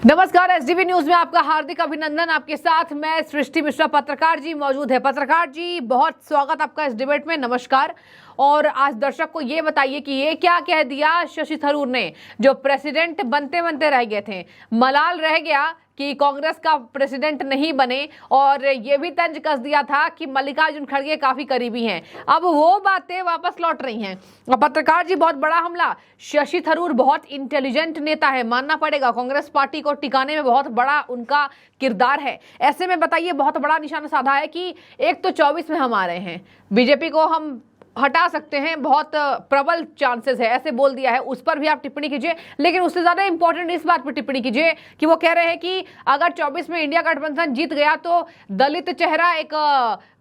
नमस्कार, SDV news में आपका हार्दिक अभिनंदन। आपके साथ मैं सृष्टि मिश्रा पत्रकार जी मौजूद है। पत्रकार जी, बहुत स्वागत आपका इस डिबेट में। नमस्कार। और आज दर्शक को ये बताइए कि ये क्या कह दिया शशि थरूर ने, जो प्रेसिडेंट बनते बनते रह गए थे। मलाल रह गया कि कांग्रेस का प्रेसिडेंट नहीं बने, और ये भी तंज कस दिया था कि मल्लिकार्जुन खड़गे काफी करीबी हैं। अब वो बातें वापस लौट रही हैं। पत्रकार जी, बहुत बड़ा हमला। शशि थरूर बहुत इंटेलिजेंट नेता है, मानना पड़ेगा। कांग्रेस पार्टी को टिकाने में बहुत बड़ा उनका किरदार है। ऐसे में बताइए, बहुत बड़ा निशाना साधा है कि एक तो 24 में हम आ रहे हैं, बीजेपी को हम हटा सकते हैं, बहुत प्रबल चांसेस है, ऐसे बोल दिया है। उस पर भी आप टिप्पणी कीजिए, लेकिन उससे ज्यादा इंपॉर्टेंट इस बात पर टिप्पणी कीजिए कि वो कह रहे हैं कि अगर 24 में इंडिया गठबंधन जीत गया तो दलित चेहरा एक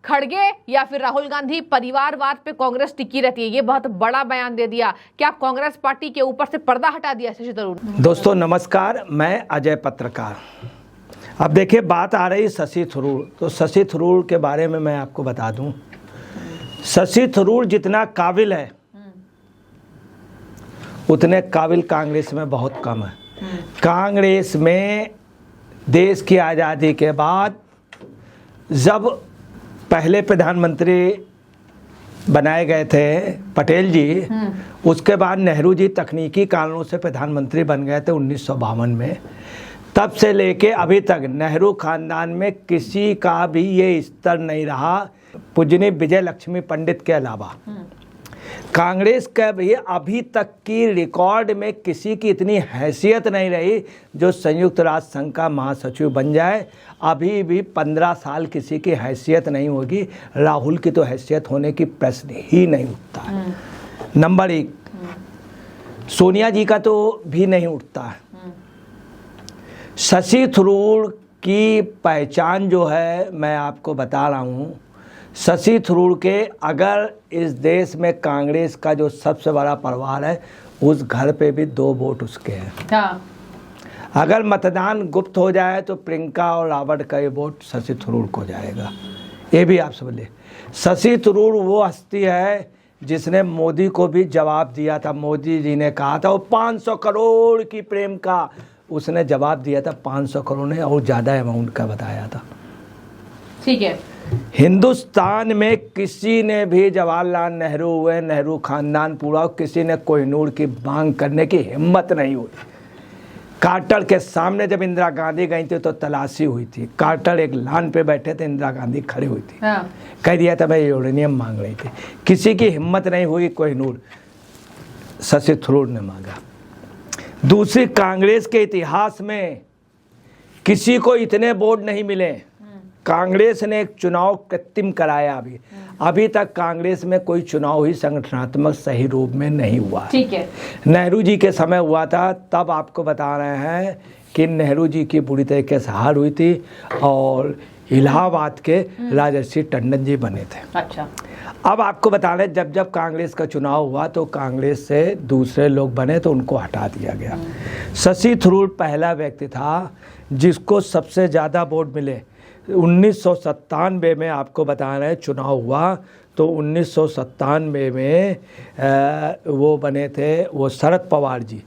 खड़गे या फिर राहुल गांधी परिवारवाद पे कांग्रेस टिकी रहती है। ये बहुत बड़ा बयान दे दिया। क्या आप कांग्रेस पार्टी के ऊपर से पर्दा हटा दिया शशि थरूर? दोस्तों नमस्कार, मैं अजय पत्रकार। अब देखिए, बात आ रही शशि थरूर। तो शशि थरूर के बारे में मैं आपको बता दूं, शशि थरूर जितना काबिल है उतने काबिल कांग्रेस में बहुत कम है। कांग्रेस में देश की आज़ादी के बाद जब पहले प्रधानमंत्री बनाए गए थे पटेल जी, उसके बाद नेहरू जी तकनीकी कारणों से प्रधानमंत्री बन गए थे 1952 में। तब से लेके अभी तक नेहरू खानदान में किसी का भी ये स्तर नहीं रहा, पूजनीय विजय लक्ष्मी पंडित के अलावा। कांग्रेस का भी अभी तक की रिकॉर्ड में किसी की इतनी हैसियत नहीं रही जो संयुक्त राष्ट्र संघ का महासचिव बन जाए। अभी भी 15 साल किसी की हैसियत नहीं होगी। राहुल की तो हैसियत होने की प्रश्न ही नहीं उठता है। नंबर 1, सोनिया जी का तो भी नहीं उठता है। शशि थरूर की पहचान जो है, मैं आपको बता रहा हूँ, शशि थरूर के अगर इस देश में कांग्रेस का जो सबसे बड़ा परिवार है, उस घर पे भी 2 वोट उसके हैं। हाँ। अगर मतदान गुप्त हो जाए तो प्रियंका और रावत का ये वोट शशि थरूर को जाएगा। ये भी आप समझ लें। शशि थरूर वो हस्ती है जिसने मोदी को भी जवाब दिया था। मोदी जी ने कहा था वो 500 करोड़ की प्रेम का, उसने जवाब दिया था 500 करोड़ ने और ज़्यादा अमाउंट का बताया था। ठीक है। हिंदुस्तान में किसी ने भी, जवाहरलाल नेहरू हुए, नेहरू खानदान पूरा, किसी ने कोहिनूर की मांग करने की हिम्मत नहीं हुई। कार्टर के सामने जब इंदिरा गांधी गई थी तो तलाशी हुई थी। कार्टर एक लान पे बैठे थे, इंदिरा गांधी खड़ी हुई थी। हाँ। कह दिया था मैं यूरेनियम मांग रही थी। किसी की हिम्मत नहीं हुई कोहिनूर, शशि थरूर ने मांगा। दूसरी, कांग्रेस के इतिहास में किसी को इतने वोट नहीं मिले। कांग्रेस ने एक चुनाव कृत्रिम कराया। अभी तक कांग्रेस में कोई चुनाव ही संगठनात्मक सही रूप में नहीं हुआ। ठीक है। नेहरू जी के समय हुआ था, तब आपको बता रहे हैं कि नेहरू जी की बुरी तरीके से हार हुई थी और इलाहाबाद के राजर्षि टंडन जी बने थे। अच्छा। अब आपको बता रहे, जब जब कांग्रेस का चुनाव हुआ तो कांग्रेस से दूसरे लोग बने तो उनको हटा दिया गया। शशि थरूर पहला व्यक्ति था जिसको सबसे ज़्यादा वोट मिले। 1997 में आपको बता रहे हैं चुनाव हुआ, तो 1997 में वो बने थे वो शरद पवार जी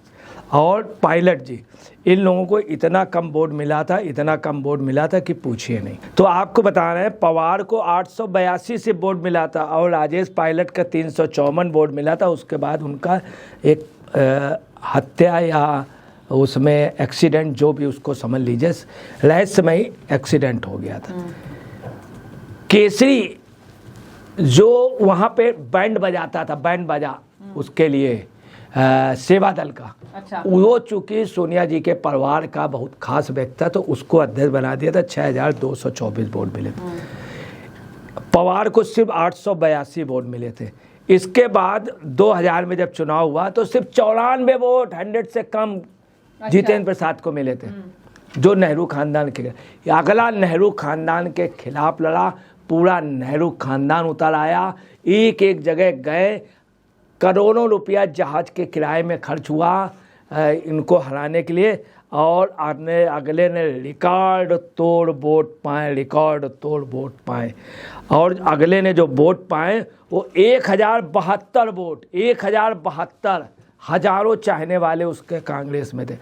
और पायलट जी। इन लोगों को इतना कम वोट मिला था, इतना कम वोट मिला था कि पूछिए नहीं। तो आपको बता रहे हैं पवार को 882 से वोट मिला था और राजेश पायलट का 354 वोट मिला था। उसके बाद उनका एक हत्या या उसमें एक्सीडेंट, जो भी उसको समझ लीजिए, रहस्यमयी एक्सीडेंट हो गया था। केसरी जो वहाँ पे बैंड बजाता था, बैंड बाजा उसके लिए सेवा दल का। अच्छा। वो चूंकि सोनिया जी के परिवार का बहुत खास व्यक्ति था तो उसको अध्यक्ष बना दिया था। 6224 वोट मिले थे। पवार को सिर्फ 882 वोट मिले थे। इसके बाद 2000 में जब चुनाव हुआ तो सिर्फ 94 वोट 100 से कम जितेंद्र प्रसाद को मिले थे, जो नेहरू खानदान के लिए। अगला नेहरू खानदान के खिलाफ लड़ा, पूरा नेहरू खानदान उतर आया। एक एक जगह गए, करोड़ों रुपया जहाज के किराए में खर्च हुआ इनको हराने के लिए, और अगले ने रिकॉर्ड तोड़ वोट पाए, रिकॉर्ड तोड़ वोट पाए। और अगले ने जो वोट पाए वो 1072 वोट, 1072 हजारों चाहने वाले उसके कांग्रेस में थे।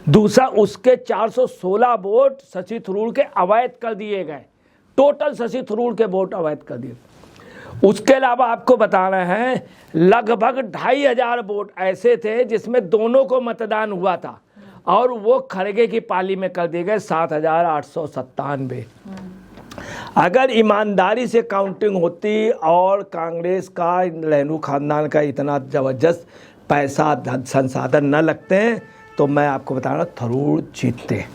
दूसरा, उसके 416 वोट शशि थरूर के अवैध कर दिए गए, टोटल शशि थरूर के वोट अवैध कर दिए। उसके अलावा आपको बता रहे हैं लगभग 2500 वोट ऐसे थे जिसमें दोनों को मतदान हुआ था और वो खड़गे की पाली में कर दिए गए 7897। अगर ईमानदारी से काउंटिंग होती और कांग्रेस का, नेहरू खानदान का इतना ज़बरदस्त पैसा संसाधन न लगते हैं तो मैं आपको बता रहा हूँ थरूर जीतते।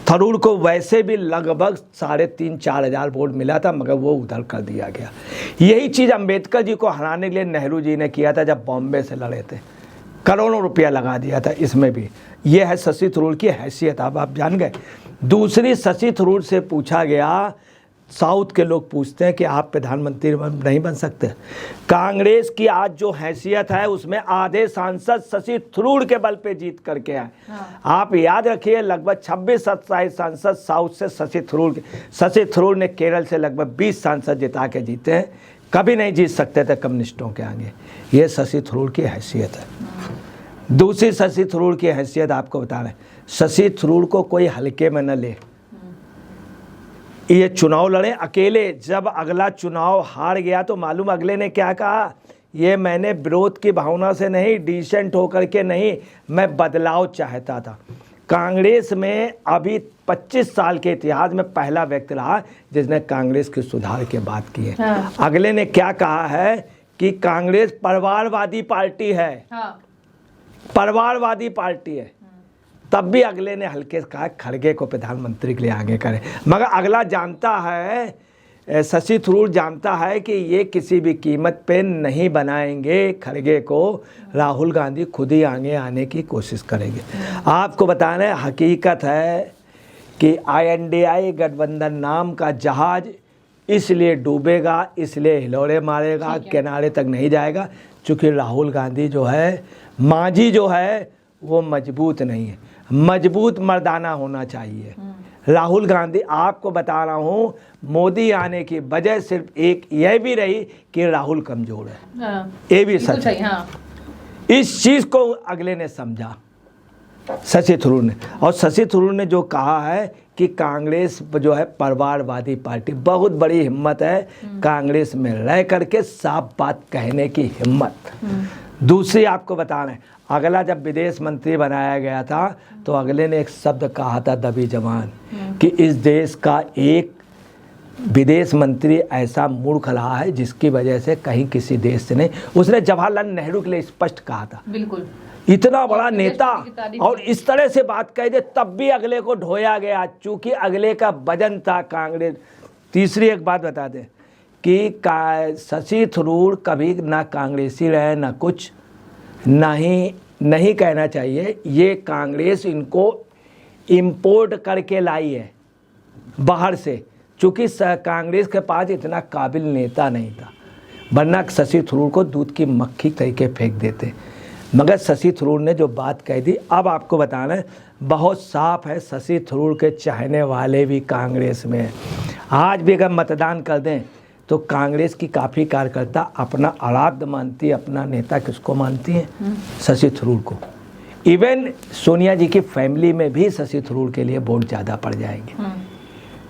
थरूर को वैसे भी लगभग 3500-4 हज़ार वोट मिला था, मगर वो उधर कर दिया गया। यही चीज़ अंबेडकर जी को हराने के लिए नेहरू जी ने किया था जब बॉम्बे से लड़े थे, करोड़ों रुपया लगा दिया था। इसमें भी ये है शशि थरूर की हैसियत, अब आप जान गए। दूसरी, शशि थरूर से पूछा गया, साउथ के लोग पूछते हैं कि आप प्रधानमंत्री नहीं बन सकते। कांग्रेस की आज जो हैसियत है उसमें आधे सांसद शशि थरूर के बल पे जीत करके आए। आप याद रखिए लगभग 26-27 सांसद साउथ से शशि थरूर ने केरल से लगभग 20 सांसद जिता के जीते हैं। कभी नहीं जीत सकते थे कम्युनिस्टों के आगे। ये शशि थरूर की हैसियत है। दूसरी शशि थरूर की हैसियत आपको बता रहे हैं, शशि थरूर को कोई हल्के में न ले। ये चुनाव लड़े अकेले, जब अगला चुनाव हार गया तो मालूम अगले ने क्या कहा, ये मैंने विरोध की भावना से नहीं, डिसेंट होकर के नहीं, मैं बदलाव चाहता था। कांग्रेस में अभी 25 साल के इतिहास में पहला व्यक्ति रहा जिसने कांग्रेस के सुधार की बात की है। हाँ। अगले ने क्या कहा है कि कांग्रेस परिवारवादी पार्टी है। हाँ। परिवारवादी पार्टी है। तब भी अगले ने हल्के से कहा खड़गे को प्रधानमंत्री के लिए आगे करें, मगर अगला जानता है, शशि थरूर जानता है कि ये किसी भी कीमत पे नहीं बनाएंगे खड़गे को, राहुल गांधी खुद ही आगे आने की कोशिश करेंगे। आपको बताना है, हकीकत है कि INDI गठबंधन नाम का जहाज इसलिए डूबेगा, इसलिए हिलोरे मारेगा, किनारे तक नहीं जाएगा, चूँकि राहुल गांधी जो है, मांझी जो है वो मजबूत नहीं है। मजबूत मर्दाना होना चाहिए। राहुल गांधी, आपको बता रहा हूँ, मोदी आने की वजह सिर्फ एक यह भी रही कि राहुल कमजोर है। ये भी सच है। हाँ। इस चीज़ को अगले ने समझा, शशि थरूर ने। और शशि थरूर ने जो कहा है कि कांग्रेस जो है परिवारवादी पार्टी, बहुत बड़ी हिम्मत है कांग्रेस में रह करके साफ बात कहने की हिम्मत। दूसरी आपको बता रहे हैं, अगला जब विदेश मंत्री बनाया गया था तो अगले ने एक शब्द कहा था, दबी जवान, कि इस देश का एक विदेश मंत्री ऐसा मूर्ख रहा है जिसकी वजह से कहीं किसी देश से नहीं। उसने जवाहरलाल नेहरू के लिए स्पष्ट कहा था। बिल्कुल, इतना बड़ा नेता और इस तरह से बात कह दे, तब भी अगले को ढोया गया, चूंकि अगले का वजन था कांग्रेस। तीसरी एक बात बता दें कि शशि थरूर कभी ना कांग्रेसी रहे, ना कुछ, नहीं कहना चाहिए। ये कांग्रेस इनको इंपोर्ट करके लाई है बाहर से, चूँकि कांग्रेस के पास इतना काबिल नेता नहीं था, वरना शशि थरूर को दूध की मक्खी तरीके फेंक देते। मगर शशि थरूर ने जो बात कह दी, अब आपको बताना है, बहुत साफ है, शशि थरूर के चाहने वाले भी कांग्रेस में। आज भी अगर मतदान कर दें तो कांग्रेस की काफ़ी कार्यकर्ता अपना आराध्य मानती है, अपना नेता किसको मानती है, शशि थरूर को। इवन सोनिया जी की फैमिली में भी शशि थरूर के लिए वोट ज़्यादा पड़ जाएंगे।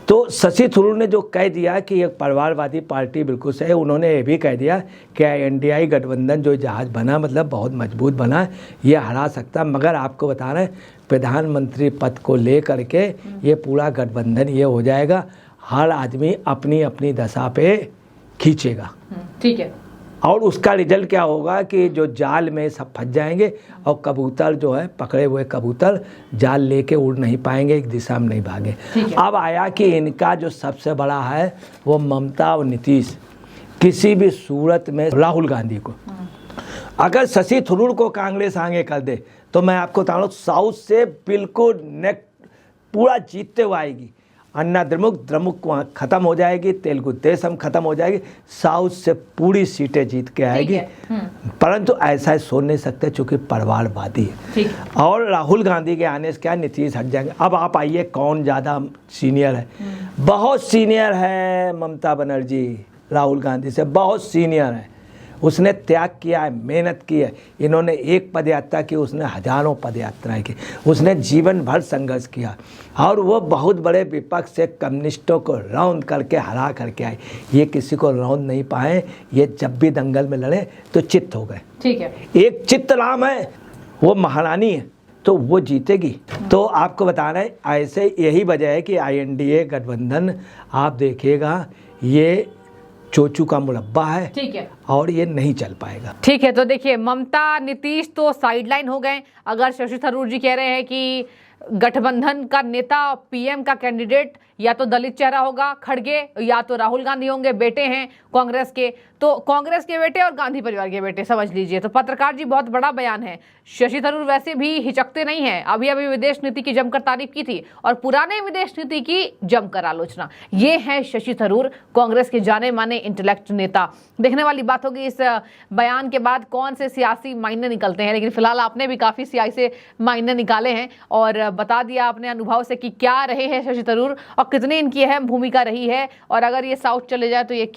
तो शशि थरूर ने जो कह दिया कि एक परिवारवादी पार्टी बिल्कुल सही, उन्होंने ये भी कह दिया कि INDI गठबंधन जो जहाज बना, मतलब बहुत मजबूत बना, ये हरा सकता। मगर आपको बता रहे हैं, प्रधानमंत्री पद को ले करके ये पूरा गठबंधन ये हो जाएगा, हर आदमी अपनी अपनी दशा पे खींचेगा। ठीक है। और उसका रिजल्ट क्या होगा कि जो जाल में सब फंस जाएंगे और कबूतर जो है, पकड़े हुए कबूतर जाल लेके उड़ नहीं पाएंगे, एक दिशा में नहीं भागे। अब आया कि इनका जो सबसे बड़ा है वो ममता और नीतीश, किसी भी सूरत में राहुल गांधी को, अगर शशि थरूर को कांग्रेस आगे कर दे तो मैं आपको बता रहा हूँ, साउथ से बिल्कुल नेक पूरा जीतते हुए आएगी। अन्ना द्रमुक वहाँ ख़त्म हो जाएगी, तेलुगु देशम ख़त्म हो जाएगी, साउथ से पूरी सीटें जीत के आएगी। परंतु ऐसा सोच नहीं सकते चूँकि परिवारवादी है। और राहुल गांधी के आने से क्या नीतीश हट जाएंगे। अब आप आइए, कौन ज़्यादा सीनियर है? बहुत सीनियर है ममता बनर्जी, राहुल गांधी से बहुत सीनियर है। उसने त्याग किया है, मेहनत की है। इन्होंने एक पद यात्रा की, उसने हजारों पद यात्राएं की। उसने जीवन भर संघर्ष किया और वो बहुत बड़े विपक्ष से कम्युनिस्टों को राउंड करके हरा करके आए। ये किसी को राउंड नहीं पाए। ये जब भी दंगल में लड़े तो चित्त हो गए। ठीक है, एक चित्तराम है, वो महारानी है, तो वो जीतेगी। तो आपको बता रहे हैं, ऐसे यही वजह है कि INDA गठबंधन आप देखिएगा ये चोचू का मुरब्बा है। ठीक है, और ये नहीं चल पाएगा। ठीक है। तो देखिए, ममता नीतीश तो साइडलाइन हो गए। अगर शशि थरूर जी कह रहे हैं कि गठबंधन का नेता PM का कैंडिडेट या तो दलित चेहरा होगा खड़गे, या तो राहुल गांधी होंगे, बेटे हैं कांग्रेस के, तो कांग्रेस के बेटे और गांधी परिवार के बेटे, समझ लीजिए। तो पत्रकार जी, बहुत बड़ा बयान है। शशि थरूर वैसे भी हिचकते नहीं हैं। अभी अभी विदेश नीति की जमकर तारीफ की थी और पुराने विदेश नीति की जमकर आलोचना। ये है शशि थरूर, कांग्रेस के जाने माने इंटेलेक्ट नेता। देखने वाली बात होगी इस बयान के बाद कौन से सियासी मायने निकलते हैं। लेकिन फिलहाल आपने भी काफी सियासी मायने निकाले हैं और बता दिया अपने अनुभव से कि क्या रहे हैं शशि थरूर और कितनी इनकी अहम भूमिका रही है, और अगर ये साउथ चले जाए तो ये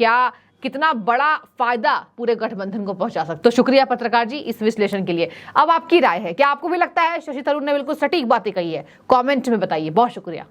कितना बड़ा फायदा पूरे गठबंधन को पहुंचा सकते। तो शुक्रिया पत्रकार जी इस विश्लेषण के लिए। अब आपकी राय है, क्या आपको भी लगता है शशि थरूर ने बिल्कुल सटीक बातें कही है? कमेंट में बताइए। बहुत शुक्रिया।